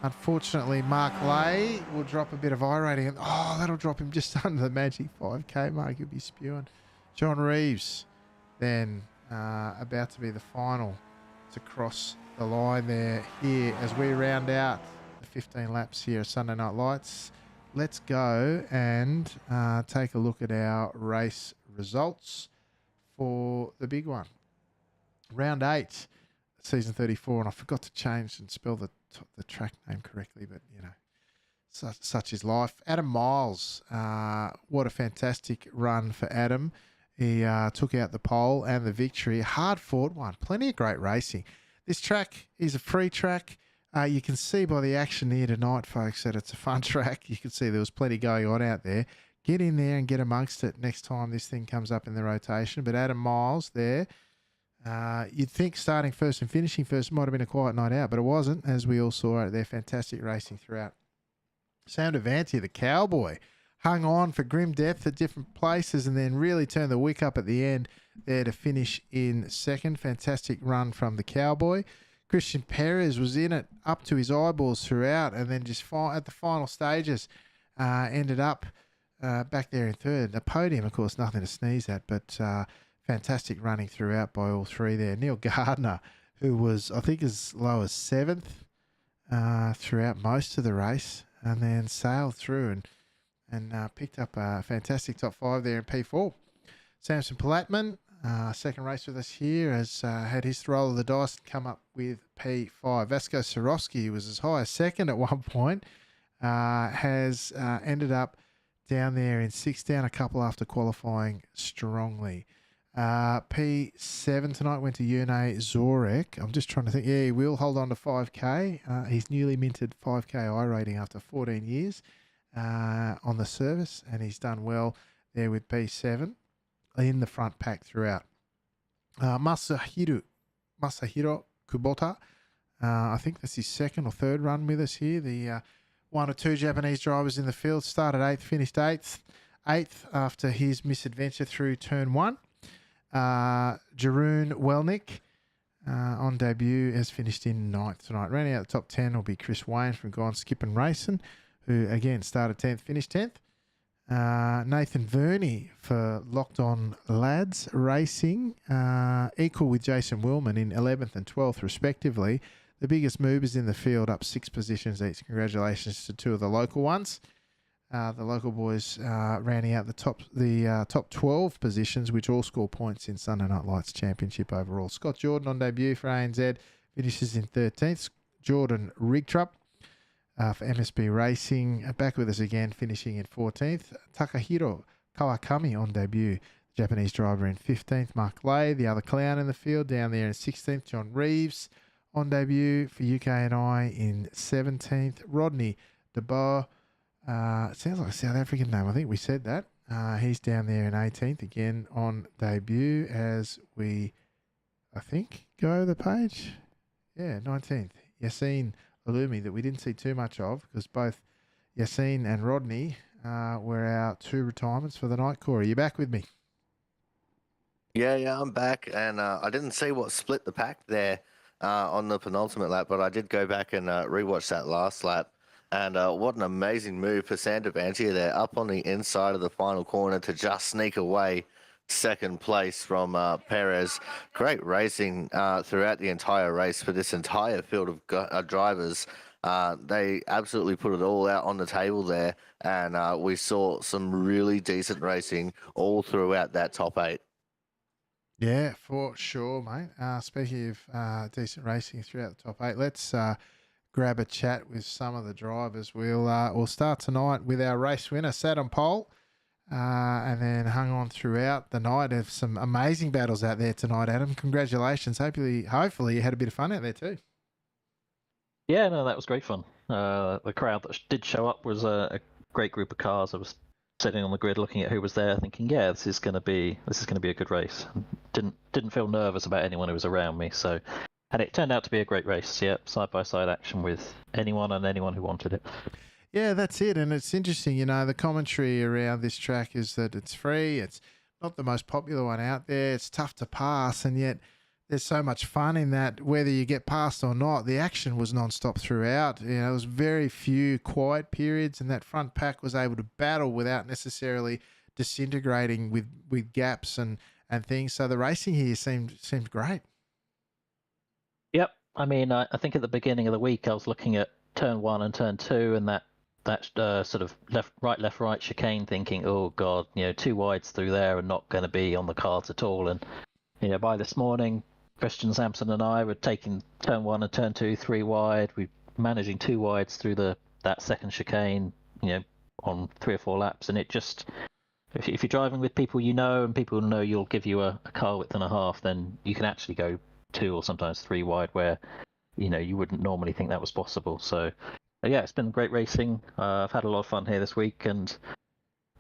Unfortunately, Mark Lay will drop a bit of I rating. And, that'll drop him just under the magic 5K mark. He'll be spewing. John Reeves then about to be the final to cross the line there here as we round out the 15 laps here at Sunday Night Lights. Let's go and take a look at our race results for the big one. Round 8, season 34, and I forgot to change and spell the track name correctly, but you know, such is life. Adam Miles, what a fantastic run for Adam. He took out the pole and the victory. Hard fought one. Plenty of great racing. This track is a free track. You can see by the action here tonight, folks, that it's a fun track. You can see there was plenty going on out there. Get in there and get amongst it next time this thing comes up in the rotation. But Adam Miles there, you'd think starting first and finishing first might have been a quiet night out, but it wasn't, as we all saw it there. Fantastic racing throughout. Sam Devanti, the cowboy, hung on for grim depth at different places and then really turned the wick up at the end there to finish in second. Fantastic run from the cowboy. Christian Perez was in it up to his eyeballs throughout and then just at the final stages ended up back there in third. A podium, of course, nothing to sneeze at, but fantastic running throughout by all three there. Neil Gardner, who was, I think, as low as 7th throughout most of the race and then sailed through and picked up a fantastic top 5 there in P4. Samson Palatman, second race with us here, has had his roll of the dice and come up with P5. Vasco Sorosky was as high as second at one point, has ended up down there in 6th, down a couple after qualifying strongly. P7 tonight went to Yune Zorek. I'm just trying to think. Yeah, he will hold on to 5K. He's newly minted 5K I rating after 14 years on the service, and he's done well there with P7 in the front pack throughout. Masahiro Kubota, I think that's his second or third run with us here. The one or two Japanese drivers in the field, started 8th, finished 8th after his misadventure through turn 1. Jeroen Welnick on debut has finished in 9th tonight. Rounding out the top 10 will be Chris Wayne from Gone Skippin' Racing, who again started 10th, finished 10th. Nathan Verney for Locked On Lads Racing, equal with Jason Willman in 11th and 12th respectively. The biggest movers in the field, up 6 positions each. Congratulations to 2 of the local ones. The local boys rounding out the top 12 positions, which all score points in Sunday Night Lights Championship overall. Scott Jordan on debut for ANZ finishes in 13th. Jordan Rigtrup for MSB Racing back with us again, finishing in 14th. Takahiro Kawakami on debut, Japanese driver in 15th. Mark Lay, the other clown in the field, down there in 16th. John Reeves on debut for UK&I in 17th. Rodney DeBoer. Sounds like a South African name. I think we said that. He's down there in 18th again on debut as we, I think, go the page. Yeah, 19th. Yassine Alumi, that we didn't see too much of because both Yassine and Rodney were our 2 retirements for the night. Corey, you back with me? Yeah, I'm back. And I didn't see what split the pack there on the penultimate lap, but I did go back and rewatch that last lap. And what an amazing move for Sam Devanti there, up on the inside of the final corner to just sneak away second place from Perez. Great racing throughout the entire race for this entire field of drivers. They absolutely put it all out on the table there, and we saw some really decent racing all throughout that top 8. Yeah, for sure, mate. Speaking of decent racing throughout the top 8, let's grab a chat with some of the drivers. We'll start tonight with our race winner, sat on pole, and then hung on throughout the night. Of some amazing battles out there tonight, Adam. Congratulations. Hopefully you had a bit of fun out there too. Yeah, no, that was great fun. The crowd that did show up was a great group of cars. I was sitting on the grid looking at who was there, thinking, yeah, this is gonna be a good race. Didn't feel nervous about anyone who was around me. So, and it turned out to be a great race. Yeah, side by side action with anyone and anyone who wanted it. Yeah, that's it. And it's interesting, the commentary around this track is that it's free. It's not the most popular one out there. It's tough to pass. And yet there's so much fun in that, whether you get past or not, the action was non-stop throughout. There was very few quiet periods, and that front pack was able to battle without necessarily disintegrating with gaps and things. So the racing here seemed great. Yep. I mean, I think at the beginning of the week I was looking at turn 1 and turn 2, and that sort of left right chicane, thinking, oh god, two wides through there are not going to be on the cards at all. And by this morning, Christian Sampson and I were taking turn 1 and turn 2 3 wide. We're managing 2 wides through that second chicane, on 3 or 4 laps, and it just. If you're driving with people and people know you'll give you a car width and a half, then you can actually go 2 or sometimes 3 wide where you wouldn't normally think that was possible. So yeah, it's been great racing. I've had a lot of fun here this week, and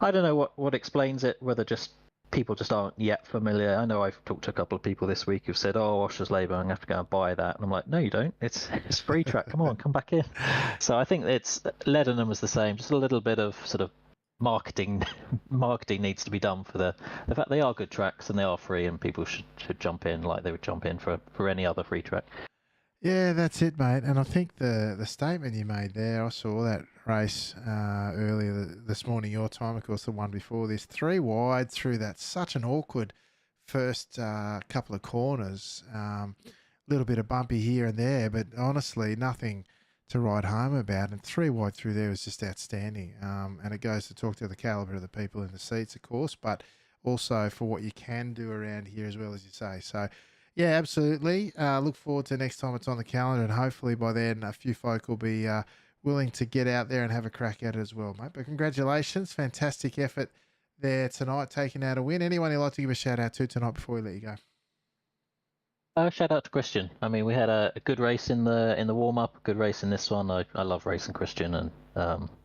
I don't know what explains it, whether just people just aren't yet familiar. I know I've talked to a couple of people this week who've said, oh, Oschersleben, I'm going to have to go and buy that. And I'm like, no, you don't. It's free track. Come on, come back in. So I think it's Lebanon was the same. Just a little bit of sort of marketing needs to be done for the fact they are good tracks and they are free, and people should jump in like they would jump in for any other free track. Yeah, that's it, mate. And I think the statement you made there, I saw that race earlier this morning, your time, of course, the one before this, 3 wide through that, such an awkward first couple of corners. Little bit of bumpy here and there, but honestly, nothing to write home about. And 3 wide through there was just outstanding. And it goes to talk to the calibre of the people in the seats, of course, but also for what you can do around here as well, as you say. So, yeah, absolutely. Look forward to next time it's on the calendar, and hopefully by then a few folk will be willing to get out there and have a crack at it as well, mate. But congratulations. Fantastic effort there tonight, taking out a win. Anyone you'd like to give a shout out to tonight before we let you go? Shout out to Christian. I mean, we had a good race in the warm up, good race in this one. I love racing Christian, and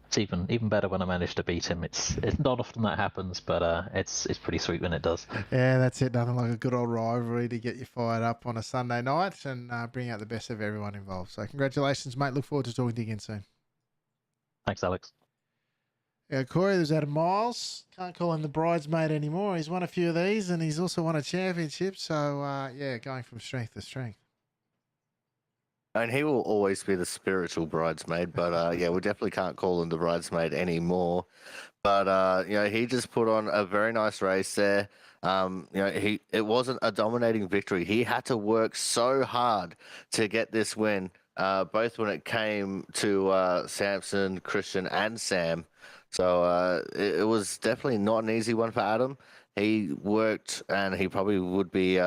it's even better when I manage to beat him. It's not often that happens, but it's pretty sweet when it does. Yeah, that's it. Nothing like a good old rivalry to get you fired up on a Sunday night and bring out the best of everyone involved. So congratulations, mate. Look forward to talking to you again soon. Thanks, Alex. Yeah, Corey, there's Adam Miles. Can't call him the bridesmaid anymore. He's won a few of these, and he's also won a championship. So, yeah, going from strength to strength. And he will always be the spiritual bridesmaid, but yeah, we definitely can't call him the bridesmaid anymore. But he just put on a very nice race there. It wasn't a dominating victory. He had to work so hard to get this win, both when it came to Samson, Christian, and Sam. So it was definitely not an easy one for Adam. He worked, and he probably would be,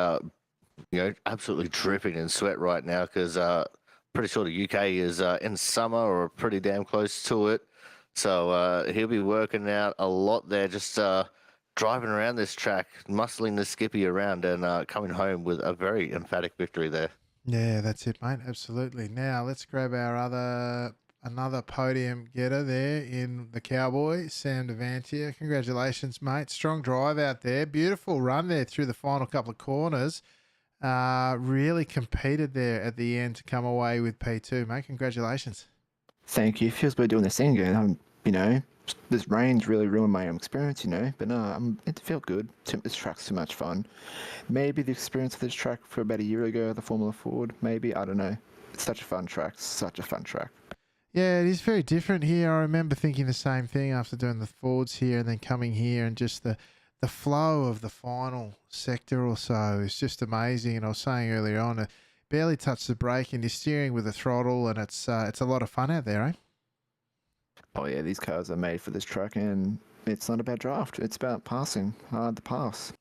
absolutely dripping in sweat right now because pretty sure the UK is in summer or pretty damn close to it. So he'll be working out a lot there, just driving around this track, muscling the Skippy around, and coming home with a very emphatic victory there. Yeah, that's it, mate. Absolutely. Now let's grab our another podium getter there in the Cowboy, Sam Devantier. Congratulations, mate. Strong drive out there. Beautiful run there through the final couple of corners. Really competed there at the end to come away with P2, mate. Congratulations. Thank you. Feels weird doing this thing again. This rain's really ruined my experience, but no, it felt good. This track's too much fun. Maybe the experience of this track for about a year ago, the Formula Ford, maybe, I don't know. It's such a fun track, such a fun track. Yeah, it is very different here. I remember thinking the same thing after doing the Fords here and then coming here, and just the flow of the final sector or so is just amazing. And I was saying earlier on, it barely touched the brake and you're steering with a throttle, and it's a lot of fun out there, eh? Oh yeah, these cars are made for this track, and it's not about draft. It's about passing, hard to pass.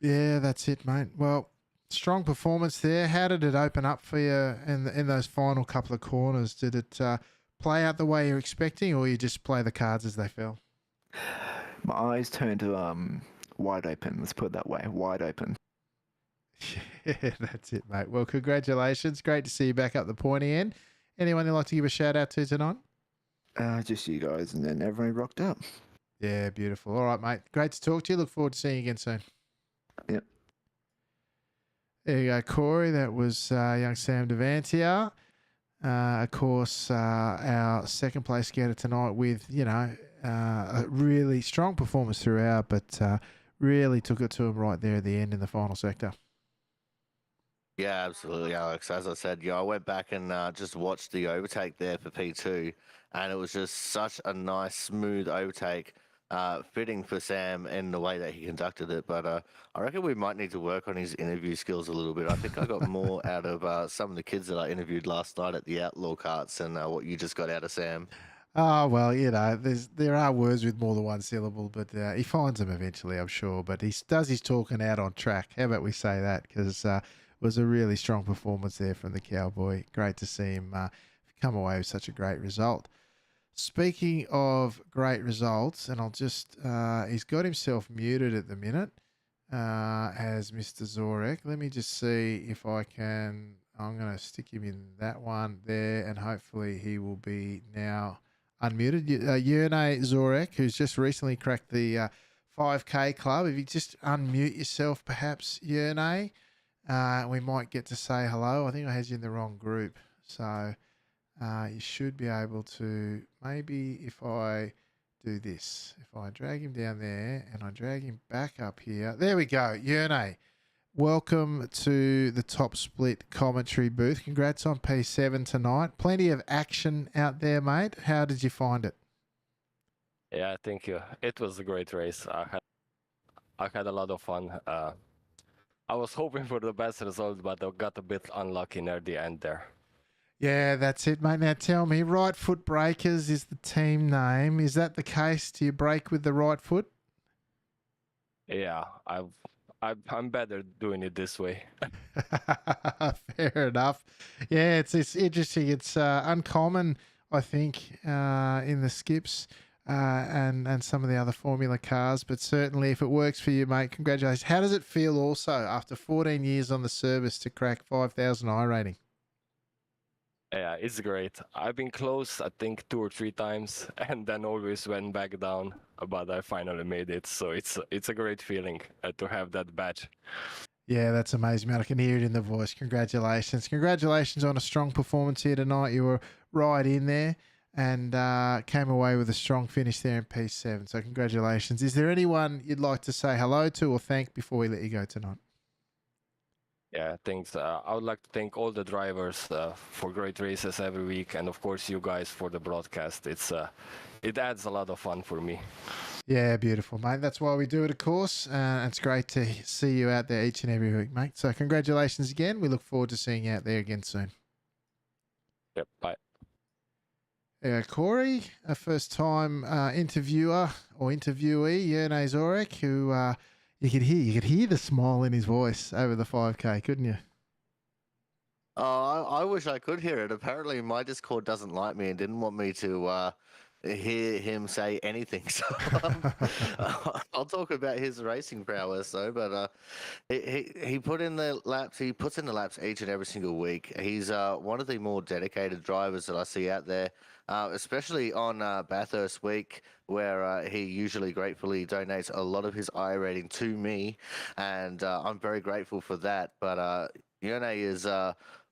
Yeah, that's it, mate. Well, strong performance there. How did it open up for you in those final couple of corners? Did it play out the way you're expecting, or you just play the cards as they fell? My eyes turned to wide open. Let's put it that way, wide open. Yeah, that's it, mate. Well, congratulations. Great to see you back up the pointy end. Anyone you'd like to give a shout out to tonight? Just you guys, and then everyone rocked up. Yeah, beautiful. All right, mate. Great to talk to you. Look forward to seeing you again soon. Yep. There you go, Corey. That was young Sam Devantier. Of course, our second place getter tonight with, a really strong performance throughout, but really took it to him right there at the end in the final sector. Yeah, absolutely, Alex. As I said, I went back and just watched the overtake there for P2, and it was just such a nice, smooth overtake, fitting for Sam in the way that he conducted it. But I reckon we might need to work on his interview skills a little bit. I think I got more out of some of the kids that I interviewed last night at the Outlaw Carts than what you just got out of Sam. Oh, well, there are words with more than one syllable, but he finds them eventually, I'm sure. But he does his talking out on track. How about we say that? Because it was a really strong performance there from the Cowboy. Great to see him come away with such a great result. Speaking of great results, and I'll just, he's got himself muted at the minute, as Mr. Zorek. Let me just see if I'm going to stick him in that one there, and hopefully he will be now unmuted. Yerne Zorek, who's just recently cracked the 5K club. If you just unmute yourself, perhaps, Yerne, we might get to say hello. I think I had you in the wrong group. So you should be able to, maybe if I do this, if I drag him down there and I drag him back up here. There we go. Yerne, welcome to the Top Split commentary booth. Congrats on P7 tonight. Plenty of action out there, mate. How did you find it? Yeah, thank you. It was a great race. I had a lot of fun. I was hoping for the best result, but I got a bit unlucky near the end there. Yeah, that's it, mate. Now tell me, Right Foot Breakers is the team name. Is that the case? Do you break with the right foot? Yeah, I'm better doing it this way. Fair enough. Yeah, it's interesting. It's uncommon, I think, in the skips and some of the other Formula cars. But certainly, if it works for you, mate, congratulations. How does it feel also after 14 years on the service to crack 5,000 I rating? Yeah, it's great. I've been close, I think 2 or 3 times, and then always went back down. But I finally made it, so it's a great feeling to have that badge. Yeah, that's amazing, man. I can hear it in the voice. Congratulations. Congratulations on a strong performance here tonight. You were right in there and came away with a strong finish there in P7. So congratulations. Is there anyone you'd like to say hello to or thank before we let you go tonight? Yeah, thanks. I would like to thank all the drivers for great races every week, and of course you guys for the broadcast. It adds a lot of fun for me. Yeah, beautiful, mate. That's why we do it, of course. It's great to see you out there each and every week, mate. So congratulations again. We look forward to seeing you out there again soon. Yep, bye. Corey, a first-time interviewer or interviewee, Yerne Zorek, who you could hear the smile in his voice over the 5K, couldn't you? Oh, I wish I could hear it. Apparently, my Discord doesn't like me and didn't want me to hear him say anything. So I'll talk about his racing prowess, though. But he put in the laps. He puts in the laps each and every single week. He's one of the more dedicated drivers that I see out there, especially on Bathurst week, where he usually gratefully donates a lot of his I rating to me, and I'm very grateful for that. But Yerne is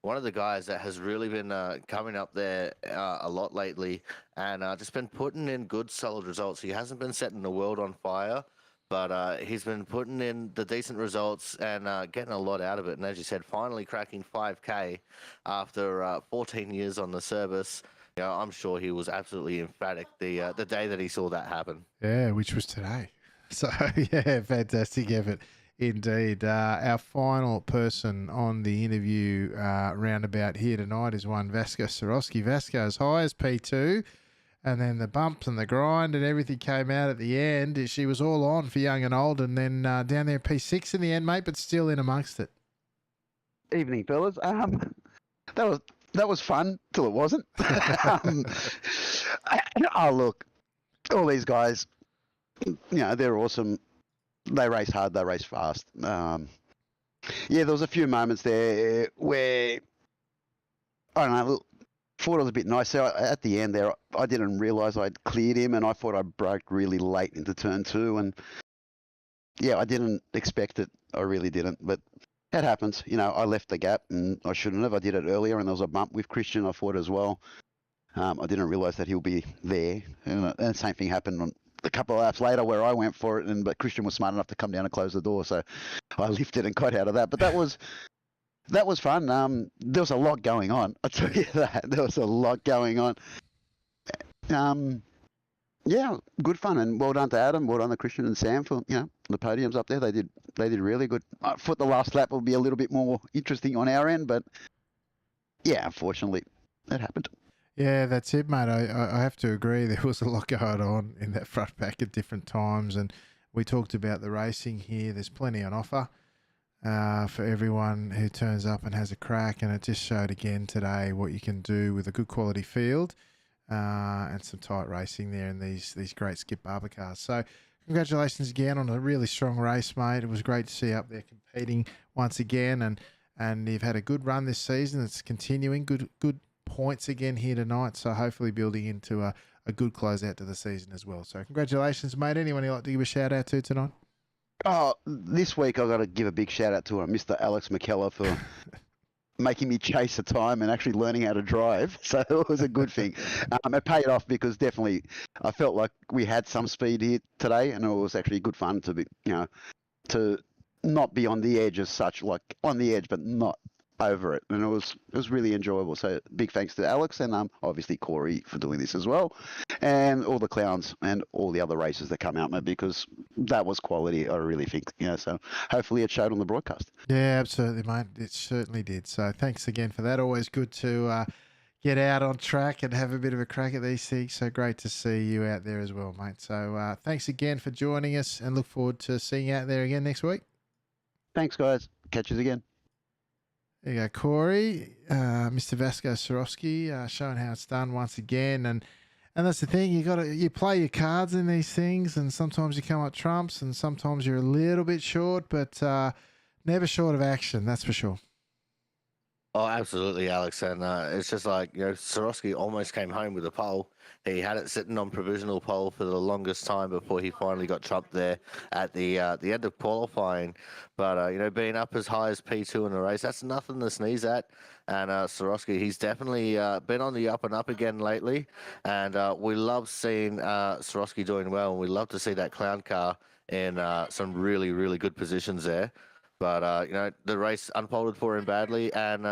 one of the guys that has really been coming up there a lot lately, and just been putting in good, solid results. He hasn't been setting the world on fire, but he's been putting in the decent results and getting a lot out of it. And as you said, finally cracking 5K after 14 years on the service. I'm sure he was absolutely emphatic the day that he saw that happen. Yeah, which was today. So, yeah, fantastic effort indeed. Our final person on the interview roundabout here tonight is one Vasco Sorosky. Vasco as high as P2, and then the bumps and the grind and everything came out at the end. She was all on for young and old, and then down there P6 in the end, mate, but still in amongst it. Evening, fellas. That was fun till it wasn't. Oh, look, all these guys, they're awesome. They race hard, they race fast. Yeah, there was a few moments there where, I don't know, thought it was a bit nice. So at the end there, I didn't realise I'd cleared him, and I thought I braked really late into turn 2, and yeah, I didn't expect it. I really didn't, but it happens. You know, I left the gap, and I shouldn't have. I did it earlier, and there was a bump with Christian, I thought, as well. I didn't realise that he'll be there, and the same thing happened on a couple of laps later where I went for it, but Christian was smart enough to come down and close the door, so I lifted and got out of that. But that was fun. There was a lot going on. I'll tell you that. There was a lot going on. Yeah, good fun, and well done to Adam, well done to Christian and Sam for the podiums up there. They did really good. I thought the last lap will be a little bit more interesting on our end, but yeah, unfortunately, that happened. Yeah, that's it, mate. I have to agree. There was a lot going on in that front pack at different times, and we talked about the racing here. There's plenty on offer for everyone who turns up and has a crack, and it just showed again today what you can do with a good quality field and some tight racing there in these great skip barber cars. So congratulations again on a really strong race, mate. It was great to see you up there competing once again, and you've had a good run this season. It's continuing. Good points again here tonight, so hopefully building into a good closeout to the season as well. So congratulations, mate. Anyone you'd like to give a shout out to tonight? Oh, this week I've got to give a big shout out to Mr. Alex McKellar for making me chase a time and actually learning how to drive. So it was a good thing. It paid off because definitely I felt like we had some speed here today, and it was actually good fun to be, to not be on the edge as such, like on the edge, but not over it, and it was really enjoyable. So big thanks to Alex and obviously Corey for doing this as well, and all the clowns and all the other races that come out, mate, because that was quality. I really think, so hopefully it showed on the broadcast. Yeah, absolutely, mate. It certainly did. So thanks again for that. Always good to get out on track and have a bit of a crack at these things. So great to see you out there as well, mate. So thanks again for joining us, and look forward to seeing you out there again next week. Thanks, guys. Catch you again. There you go, Corey. Mr. Vasco Sorowski showing how it's done once again, and that's the thing. You play your cards in these things, and sometimes you come up trumps, and sometimes you're a little bit short, but never short of action. That's for sure. Oh, absolutely, Alex. And it's just like, Sorowski almost came home with a pole. He had it sitting on provisional pole for the longest time before he finally got trumped there at the end of qualifying. But, being up as high as P2 in the race, that's nothing to sneeze at. And Sorowski, he's definitely been on the up and up again lately. And we love seeing Sorowski doing well. And we love to see that clown car in some really, really good positions there. But, the race unfolded for him badly, and,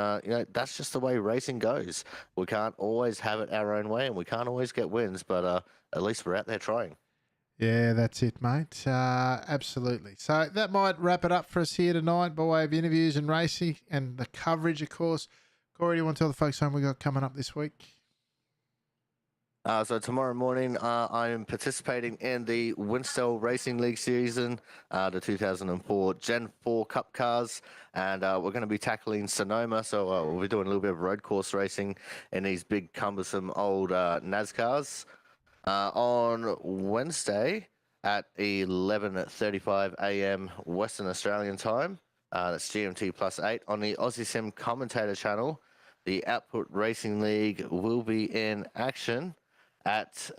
that's just the way racing goes. We can't always have it our own way, and we can't always get wins, but at least we're out there trying. Yeah, that's it, mate. Absolutely. So that might wrap it up for us here tonight by way of interviews and racing and the coverage, of course. Corey, do you want to tell the folks what we got coming up this week? So tomorrow morning, I'm participating in the Winstall Racing League season, the 2004 Gen 4 Cup cars, and we're going to be tackling Sonoma. So we'll be doing a little bit of road course racing in these big, cumbersome old NASCARs. On Wednesday at 11:35 a.m. Western Australian time, that's GMT +8 on the Aussie Sim commentator channel. The Output Racing League will be in action at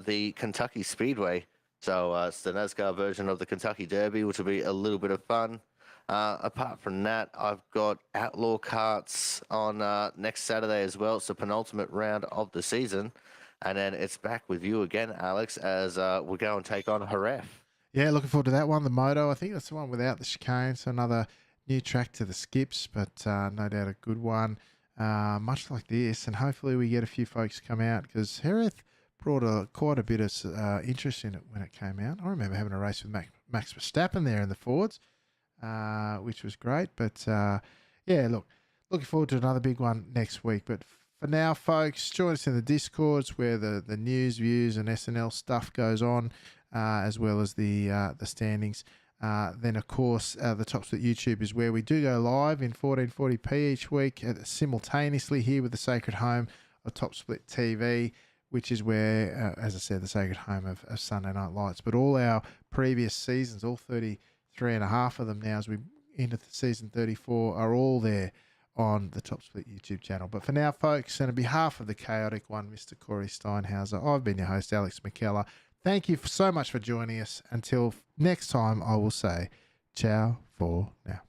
the Kentucky Speedway. So it's the NASCAR version of the Kentucky Derby, which will be a little bit of fun. Apart from that, I've got Outlaw Karts on next Saturday as well. It's the penultimate round of the season. And then it's back with you again, Alex, as we go and take on Haref. Yeah, looking forward to that one. The Moto, I think that's the one without the chicane. So another new track to the skips, but no doubt a good one. Much like this, and hopefully we get a few folks come out, because Hereth brought quite a bit of interest in it when it came out. I remember having a race with Max Verstappen there in the Fords, which was great. But looking forward to another big one next week. But for now, folks, join us in the Discords where the news, views, and SNL stuff goes on, as well as the standings. Then, of course, the Top Split YouTube is where we do go live in 1440p each week, simultaneously here with the Sacred Home of Top Split TV, which is where, as I said, the Sacred Home of Sunday Night Lights. But all our previous seasons, all 33 and a half of them now as we enter season 34, are all there on the Top Split YouTube channel. But for now, folks, and on behalf of the chaotic one, Mr. Corey Steinhauser, I've been your host, Alex McKellar. Thank you so much for joining us. Until next time, I will say ciao for now.